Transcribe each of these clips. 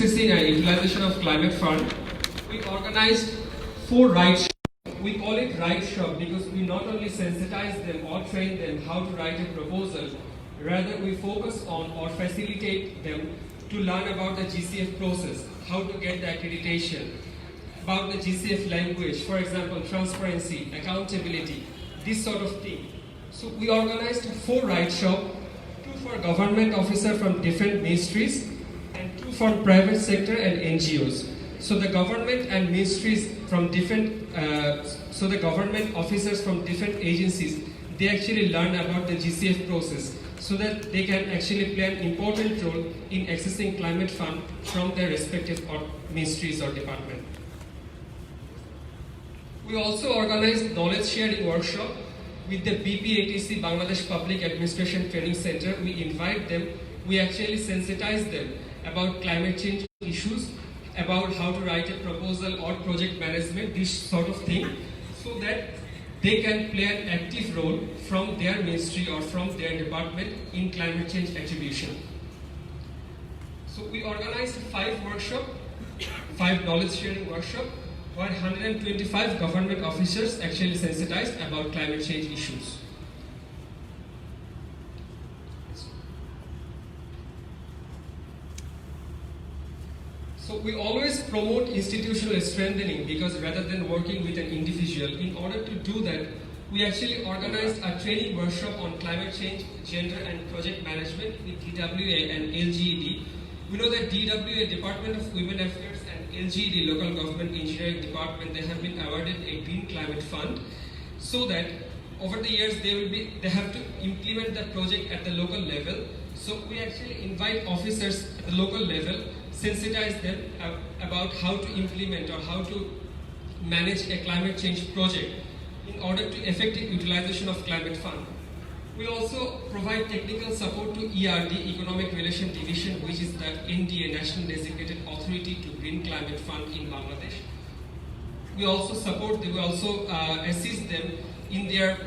assessing and utilization of climate fund, we organized 4 Write Shop. We call it Write Shop because we not only sensitize them or train them how to write a proposal, rather we focus on or facilitate them to learn about the GCF process, how to get the accreditation, about the GCF language, for example, transparency, accountability, this sort of thing. So we organized 4 Write Shop, 2 for government officers from different ministries and 2 from private sector and NGOs. So the government and ministries from different, so the government officers from different agencies, they actually learn about the GCF process so that they can actually play an important role in accessing climate fund from their respective ministries or department. We also organized knowledge sharing workshop with the BPATC Bangladesh Public Administration Training Center. We invite them, we actually sensitize them about climate change issues, about how to write a proposal or project management, this sort of thing, so that they can play an active role from their ministry or from their department in climate change attribution. So we organized 5 workshops, 5 knowledge sharing workshops, where 125 government officers actually sensitized about climate change issues. So we always promote institutional strengthening because rather than working with an individual, in order to do that, we actually organized a training workshop on climate change, gender and project management with DWA and LGED. We know that DWA, Department of Women Affairs, and LGED, Local Government Engineering Department, they have been awarded a Green Climate Fund so that over the years they have to implement the project at the local level. So we actually invite officers at the local level, sensitize them about how to implement or how to manage a climate change project in order to effective utilization of climate fund. We also provide technical support to ERD, Economic Relation Division, which is the NDA, National Designated Authority to Green Climate Fund in Bangladesh. We also support them, we also assist them in their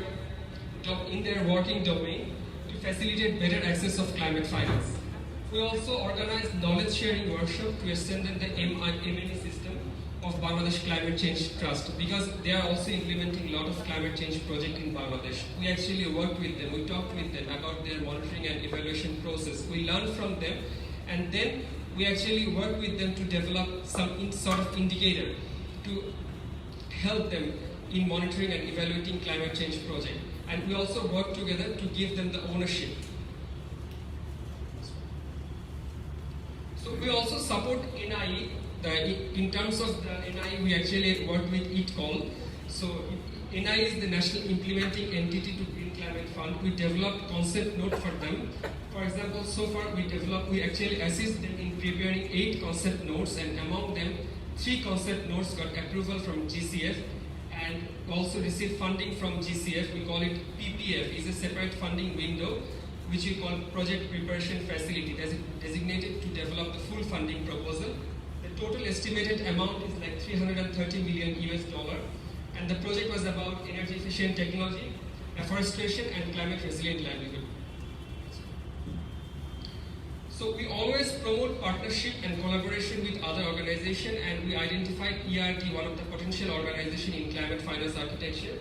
working domain to facilitate better access of climate finance. We also organize knowledge sharing workshop to strengthen the M&E system of Bangladesh Climate Change Trust because they are also implementing a lot of climate change projects in Bangladesh. We actually work with them, we talked with them about their monitoring and evaluation process. We learn from them and then we actually work with them to develop some sort of indicator to help them in monitoring and evaluating climate change project. And we also work together to give them the ownership. So we also support NIE. In terms of the NIE, we actually work with ITCOL. So NIE is the National Implementing Entity to Green Climate Fund. We developed concept note for them. For example, so far we actually assist them in preparing 8 concept notes, and among them 3 concept notes got approval from GCF and also received funding from GCF. We call it PPF, is a separate funding window which we call Project Preparation Facility, designated to develop the full funding proposal. The total estimated amount is like $330 million US, and the project was about energy efficient technology, afforestation, and climate resilient livelihood. So we always promote partnership and collaboration with other organizations, and we identified ERD, one of the potential organizations in climate finance architecture.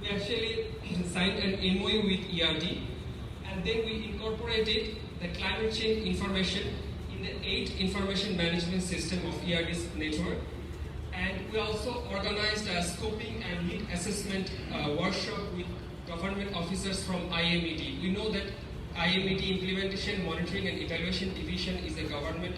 We actually signed an MOU with ERD, and then we incorporated the climate change information in the 8 information management system of ERD's network. And we also organized a scoping and need assessment workshop with government officers from IMED. We know that IMED, Implementation, Monitoring and Evaluation Division, is a government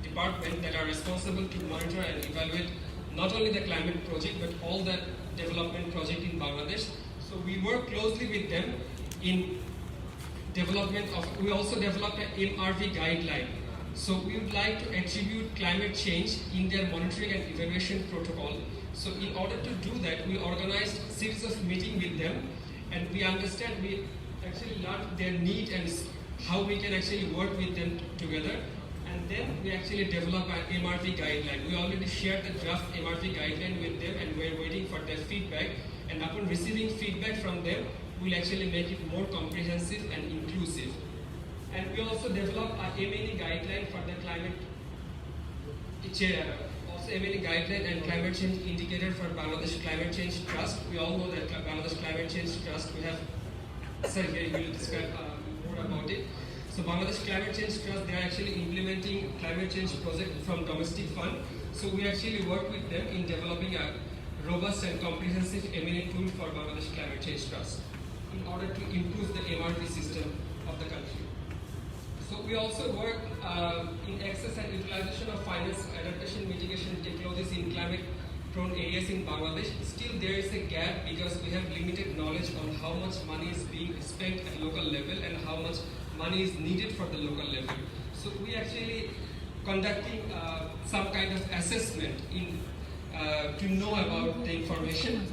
department that are responsible to monitor and evaluate not only the climate project but all the development project in Bangladesh. So we work closely with them in development of, we also developed an MRV guideline. So we would like to attribute climate change in their monitoring and evaluation protocol. So in order to do that, we organized a series of meetings with them, and we understand, we actually learned their need and how we can actually work with them together. And then we actually developed an MRV guideline. We already shared the draft MRV guideline with them, and we're waiting for their feedback. And upon receiving feedback from them, we'll actually make it more comprehensive and inclusive. And we also developed a M&E guideline for the climate also MLE guideline and climate change indicator for Bangladesh Climate Change Trust. We all know that Bangladesh Climate Change Trust, we have, Sergey will describe more about it. So Bangladesh Climate Change Trust, they are actually implementing climate change project from domestic fund. So we actually work with them in developing a robust and comprehensive MLE tool for Bangladesh Climate Change Trust in order to improve the MRP system of the country. So we also work in access and utilization of finance adaptation mitigation technologies in climate-prone areas in Bangladesh. Still there is a gap because we have limited knowledge on how much money is being spent at local level and how much money is needed for the local level. So we actually conducting some kind of assessment in to know about the information.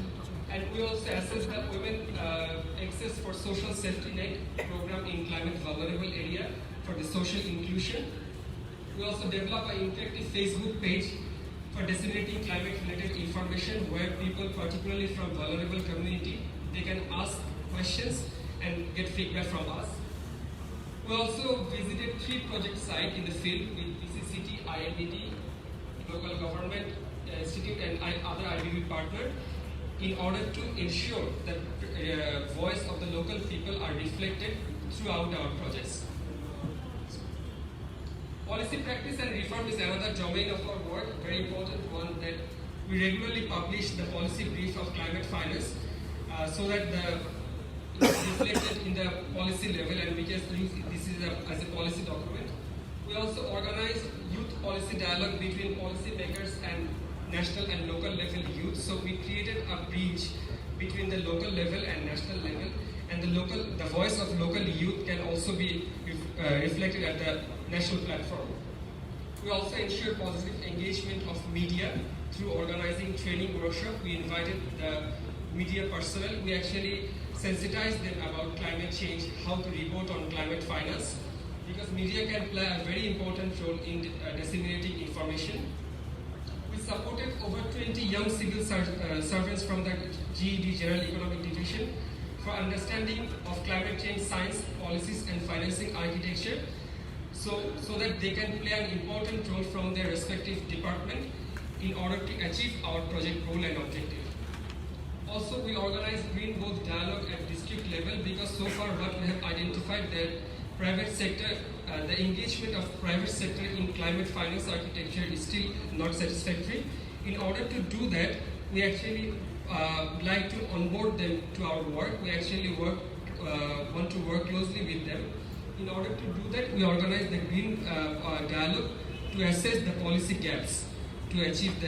And we also assess the Women Access for Social Safety Net program in climate vulnerable area for the social inclusion. We also develop an interactive Facebook page for disseminating climate-related information where people, particularly from vulnerable community, they can ask questions and get feedback from us. We also visited 3 project sites in the field with BCCT, INDT, local government institute and other IDB partner in order to ensure that voice of the local people are reflected throughout our projects. Policy practice and reform is another domain of our work, very important one that we regularly publish the policy brief of climate finance so that it is reflected in the policy level and we can use this as a policy document. We also organize youth policy dialogue between policymakers and national and local level youth. So we created a bridge between the local level and national level, and the voice of local youth can also be reflected at the national platform. We also ensure positive engagement of media through organizing training workshop. We invited the media personnel. We actually sensitize them about climate change, how to report on climate finance, because media can play a very important role in disseminating information. We supported over 20 young civil servants from the GED General Economic Division for understanding of climate change science, policies and financing architecture so that they can play an important role from their respective department in order to achieve our project goal and objective. Also, we organize Green Growth Dialogue at district level because so far what we have identified that private sector, the engagement of private sector in climate finance architecture is still not satisfactory. In order to do that, we actually like to onboard them to our work. We actually want to work closely with them. In order to do that, we organize the Green Dialogue to assess the policy gaps to achieve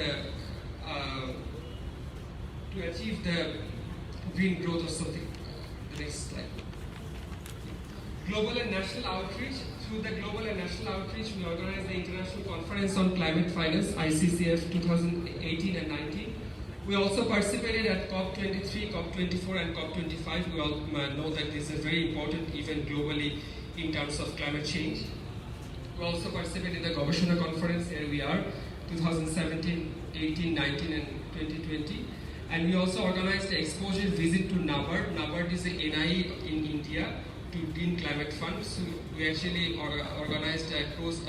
the green growth or something. The next slide. Global and national outreach. Through the global and national outreach, we organize the International Conference on Climate Finance, ICCF 2018 and 19. We also participated at COP23, COP24 and COP25. We all know that this is a very important event globally in terms of climate change. We also participated in the Gobeshona Conference, here we are, 2017, 18, 19 and 2020. And we also organized an exposure visit to NABARD. NABARD is a NIE in India to Green Climate Fund. So we actually organized a close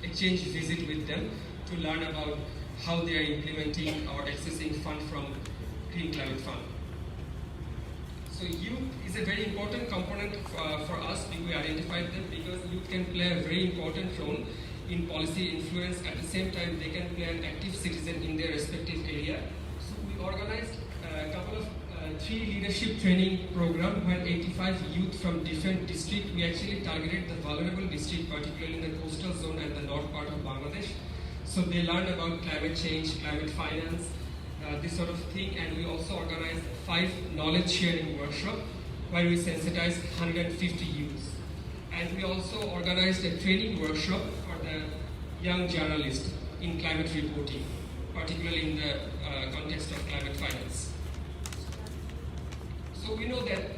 exchange visit with them to learn about how they are implementing or accessing fund from Green Climate Fund. So youth is a very important component for us. We identified them because youth can play a very important role in policy influence. At the same time, they can play an active citizen in their respective area. So we organized a couple of 3 leadership training program where 85 youth from different districts, we actually targeted the vulnerable district, particularly in the coastal zone and the north part of Bangladesh. So they learned about climate change, climate finance, this sort of thing, and we also organized 5 knowledge sharing workshops where we sensitized 150 youths. And we also organized a training workshop for the young journalists in climate reporting, particularly in the context of climate finance. So we know that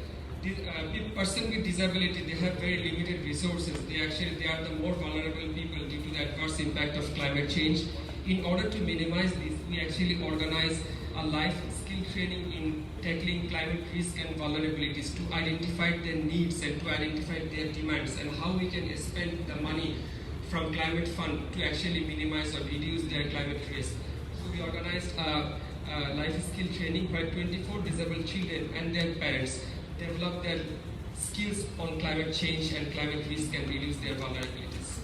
person with disability, they have very limited resources. They are the more vulnerable people due to the adverse impact of climate change. In order to minimize this, we actually organize a life skill training in tackling climate risk and vulnerabilities to identify their needs and to identify their demands and how we can spend the money from Climate Fund to actually minimize or reduce their climate risk. So we organized life skill training where 24 disabled children and their parents developed their skills on climate change and climate risk and reduce their vulnerabilities.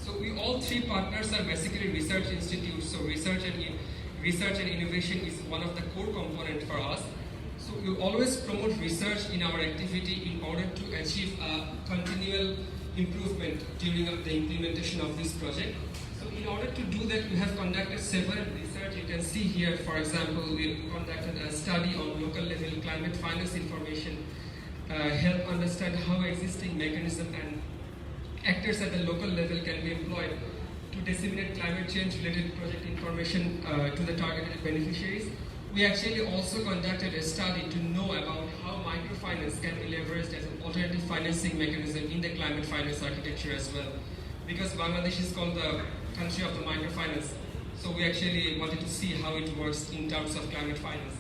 So we all three partners are basically research institutes. So research and innovation is one of the core components for us. So we always promote research in our activity in order to achieve a continual improvement during the implementation of this project. So in order to do that, we have conducted several research. You can see here, for example, we conducted a study on local level climate finance information, help understand how existing mechanism and actors at the local level can be employed to disseminate climate change related project information to the targeted beneficiaries. We actually also conducted a study to know about how microfinance can be leveraged as an alternative financing mechanism in the climate finance architecture as well. Because Bangladesh is called the country of the microfinance, so we actually wanted to see how it works in terms of climate finance.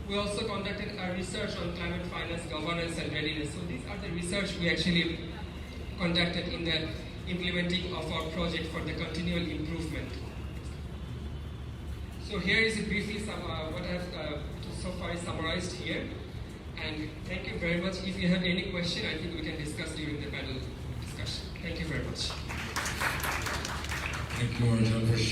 We also conducted a research on climate finance, governance and readiness. So these are the research we actually conducted in the implementing of our project for the continual improvement. So here is briefly what I've so far summarized here. And thank you very much. If you have any question, I think we can discuss during the panel discussion. Thank you very much. Thank you, Arjan, for sharing.